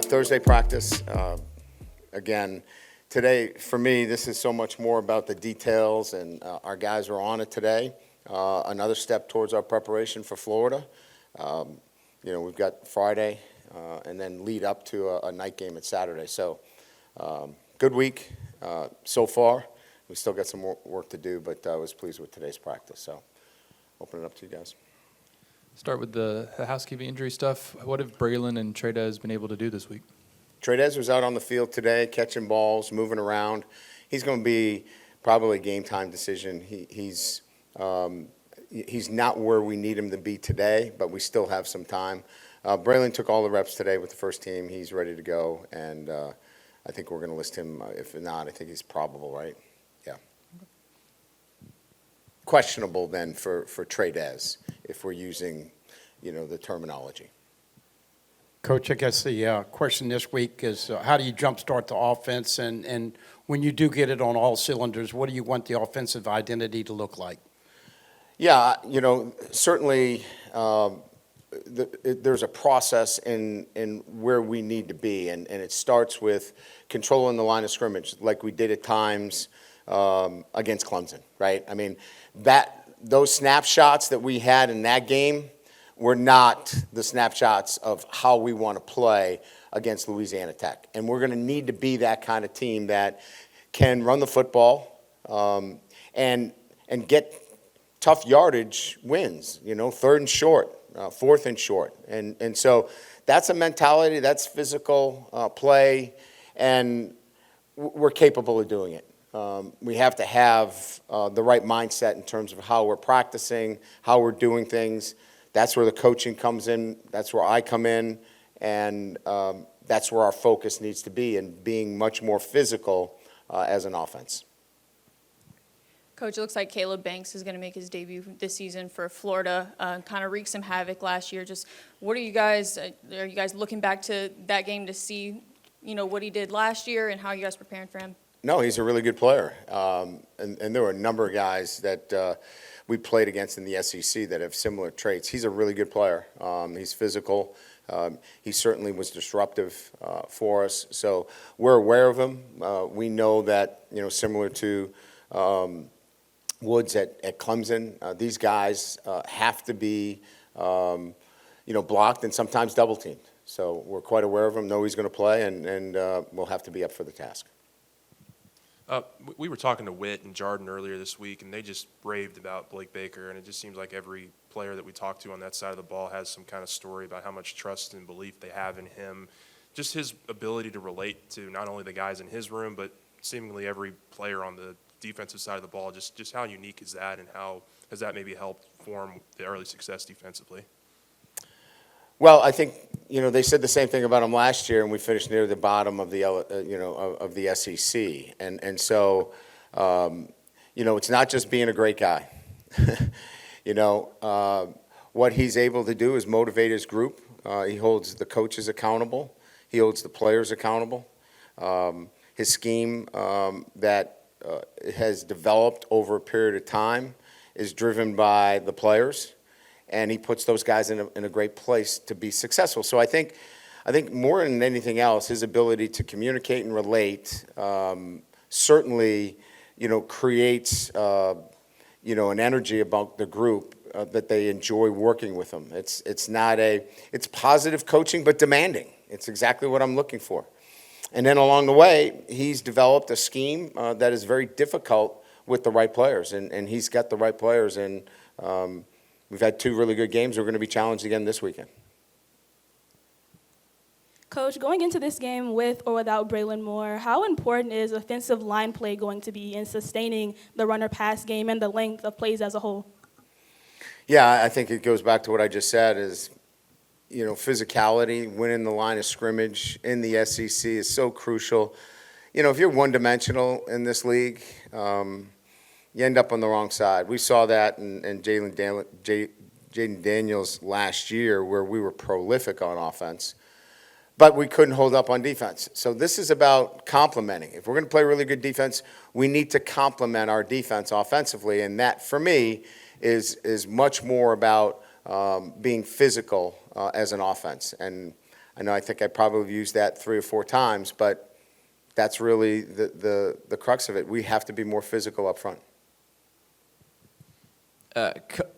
Thursday practice. Again, today, for me, this is so much more about the details, and our guys are on it today. Another step towards our preparation for Florida. We've got Friday and then lead up to a night game at Saturday. So, good week so far. We still got some more work to do, but I was pleased with today's practice. So, open it up to you guys. Start with the housekeeping injury stuff. What have Braylon and Trey'Dez been able to do this week? Trey'Dez was out on the field today, catching balls, moving around. He's going to be probably a game-time decision. He's not where we need him to be today, but we still have some time. Braylon took all the reps today with the first team. He's ready to go, and I think we're going to list him. If not, I think he's probable, right? Yeah. Questionable then for Trey'Dez, if we're using, the terminology. Coach, I guess the question this week is how do you jumpstart the offense? And when you do get it on all cylinders, what do you want the offensive identity to look like? Yeah, certainly there's a process in where we need to be, and it starts with controlling the line of scrimmage like we did at times against Clemson, right? I mean, those snapshots that we had in that game were not the snapshots of how we want to play against Louisiana Tech. And we're going to need to be that kind of team that can run the football and get tough yardage wins, third and short, fourth and short. And so that's a mentality, that's physical play, and we're capable of doing it. We have to have the right mindset in terms of how we're practicing, how we're doing things. That's where the coaching comes in. That's where I come in. And that's where our focus needs to be, and being much more physical as an offense. Coach, it looks like Caleb Banks is going to make his debut this season for Florida. Kind of wreaked some havoc last year. Just what are you guys looking back to that game to see, what he did last year, and how are you guys preparing for him? No, he's a really good player. And there were a number of guys that we played against in the SEC that have similar traits. He's a really good player. He's physical. He certainly was disruptive for us. So we're aware of him. We know that, similar to Woods at Clemson, these guys have to be, blocked and sometimes double teamed. So we're quite aware of him, know he's going to play, and we'll have to be up for the task. We were talking to Witt and Jordan earlier this week, and they just raved about Blake Baker, and it just seems like every player that we talk to on that side of the ball has some kind of story about how much trust and belief they have in him. Just his ability to relate to not only the guys in his room, but seemingly every player on the defensive side of the ball. Just how unique is that, and how has that maybe helped form the early success defensively? Well, I think they said the same thing about him last year, and we finished near the bottom of the of the SEC, and so it's not just being a great guy. What he's able to do is motivate his group. He holds the coaches accountable. He holds the players accountable. His scheme that has developed over a period of time is driven by the players. And he puts those guys in a great place to be successful. So I think more than anything else, his ability to communicate and relate certainly, creates, an energy about the group that they enjoy working with him. It's positive coaching, but demanding. It's exactly what I'm looking for. And then along the way, he's developed a scheme that is very difficult with the right players, and he's got the right players, and we've had two really good games. We're going to be challenged again this weekend. Coach, going into this game with or without Braylon Moore, how important is offensive line play going to be in sustaining the runner-pass game and the length of plays as a whole? Yeah, I think it goes back to what I just said is, physicality, winning the line of scrimmage in the SEC is so crucial. If you're one-dimensional in this league, you end up on the wrong side. We saw that in Jaden Daniels last year, where we were prolific on offense, but we couldn't hold up on defense. So this is about complementing. If we're going to play really good defense, we need to complement our defense offensively, and that, for me, is much more about being physical as an offense. And I know I think I probably used that 3 or 4 times, but that's really the crux of it. We have to be more physical up front.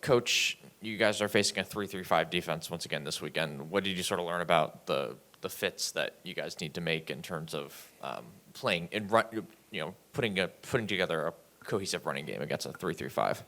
Coach, you guys are facing a 3-3-5 defense once again this weekend. What did you sort of learn about the fits that you guys need to make in terms of playing and run, putting together a cohesive running game against a 3-3-5?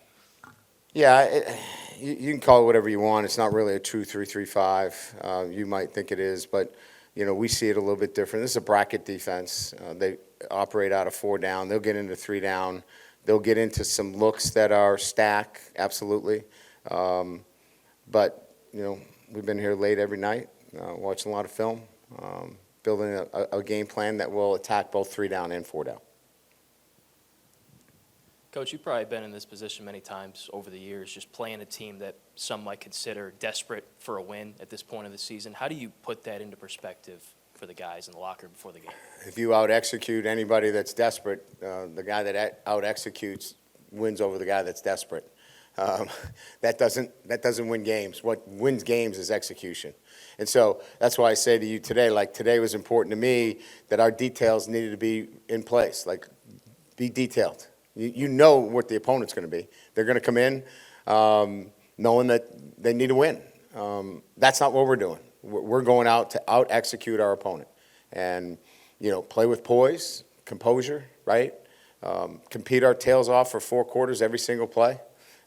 Yeah, you can call it whatever you want. It's not really a true 3-3-5. You might think it is, but we see it a little bit different. This is a bracket defense. They operate out of 4 down. They'll get into 3 down. They'll get into some looks that are stack, absolutely. But we've been here late every night, watching a lot of film, building a game plan that will attack both 3 down and 4 down. Coach, you've probably been in this position many times over the years, just playing a team that some might consider desperate for a win at this point of the season. How do you put that into perspective for the guys in the locker room before the game? If you out-execute anybody that's desperate, the guy that out-executes wins over the guy that's desperate. That doesn't win games. What wins games is execution. And so that's why I say to you today, like today was important to me that our details needed to be in place, like be detailed. You know what the opponent's going to be. They're going to come in knowing that they need to win. That's not what we're doing. We're going out to out-execute our opponent and, play with poise, composure, right? Compete our tails off for 4 quarters every single play.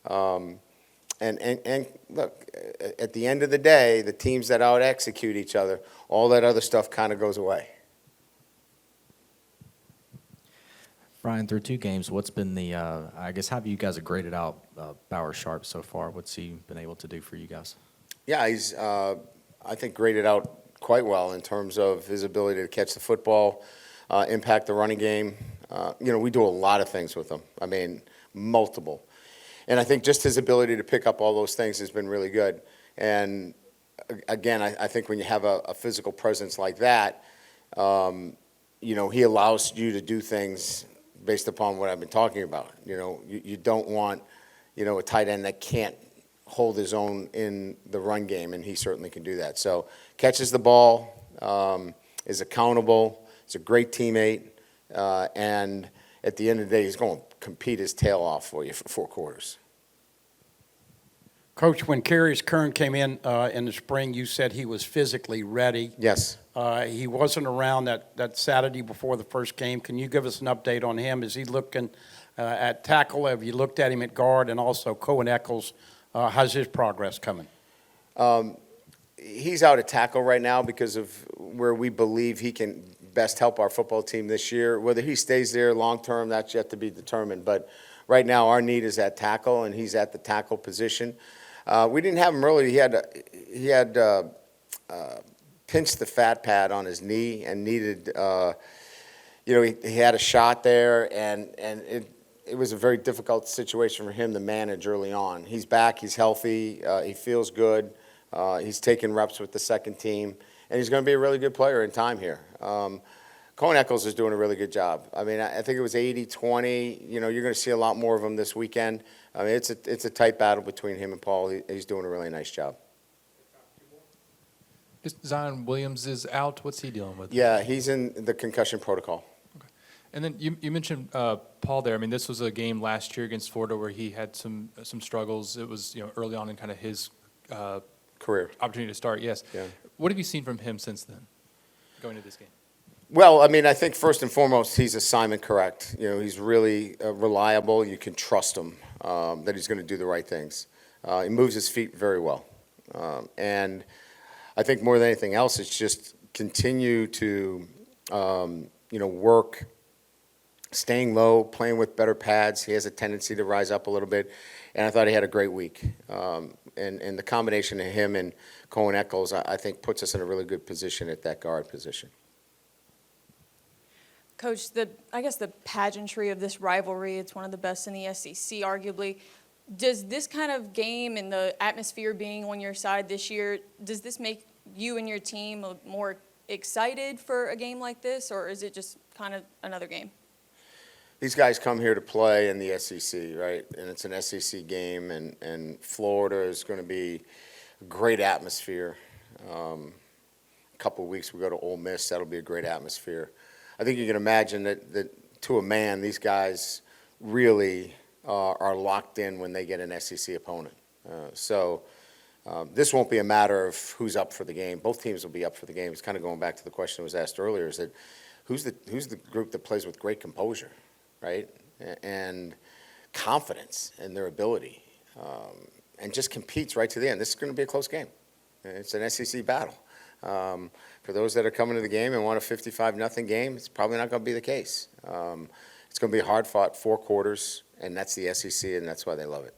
And look, at the end of the day, the teams that out-execute each other, all that other stuff kind of goes away. Brian, through 2 games, what's been the, I guess, how have you guys graded out Bauer Sharp so far? What's he been able to do for you guys? Yeah, he's, I think, graded out quite well in terms of his ability to catch the football, impact the running game. We do a lot of things with him. I mean, multiple. And I think just his ability to pick up all those things has been really good. And, again, I think when you have a physical presence like that, he allows you to do things based upon what I've been talking about. You don't want, a tight end that can't hold his own in the run game, and he certainly can do that. So catches the ball, is accountable, is a great teammate, and at the end of the day, he's going to compete his tail off for you for 4 quarters. Coach, when Carius Kern came in the spring, you said he was physically ready. Yes. He wasn't around that Saturday before the first game. Can you give us an update on him? Is he looking at tackle? Have you looked at him at guard? And also Cohen Eccles, how's his progress coming? He's out at tackle right now because of where we believe he can best help our football team this year. Whether he stays there long-term, that's yet to be determined. But right now our need is at tackle, and he's at the tackle position. We didn't have him early. He had pinched the fat pad on his knee and needed, he had a shot there, and it was a very difficult situation for him to manage early on. He's back. He's healthy. He feels good. He's taking reps with the second team, and he's going to be a really good player in time here. Cohen Eccles is doing a really good job. I mean, I think it was 80-20. You're going to see a lot more of him this weekend. I mean, it's a tight battle between him and Paul. He's doing a really nice job. Zion Williams is out. What's he dealing with? Yeah, he's in the concussion protocol. Okay. And then you mentioned Paul there. I mean, this was a game last year against Florida where he had some struggles. It was early on in kind of his Career. opportunity to start. Yes. Yeah. What have you seen from him since then, going into this game? Well, I mean, I think first and foremost, he's assignment correct. He's really reliable. You can trust him that he's going to do the right things. He moves his feet very well. And I think more than anything else, it's just continue to, work, staying low, playing with better pads. He has a tendency to rise up a little bit. And I thought he had a great week. And the combination of him and Cohen Eccles, I think, puts us in a really good position at that guard position. Coach, I guess the pageantry of this rivalry, it's one of the best in the SEC, arguably. Does this kind of game and the atmosphere being on your side this year, does this make you and your team more excited for a game like this, or is it just kind of another game? These guys come here to play in the SEC, right? And it's an SEC game, and Florida is going to be a great atmosphere. couple of weeks we go to Ole Miss. That'll be a great atmosphere. I think you can imagine that to a man, these guys really are locked in when they get an SEC opponent. This won't be a matter of who's up for the game. Both teams will be up for the game. It's kind of going back to the question that was asked earlier, is that who's the group that plays with great composure, right? And confidence in their ability, and just competes right to the end. This is going to be a close game. It's an SEC battle. For those that are coming to the game and want a 55-0 game, it's probably not going to be the case. It's going to be a hard-fought 4 quarters, and that's the SEC, and that's why they love it.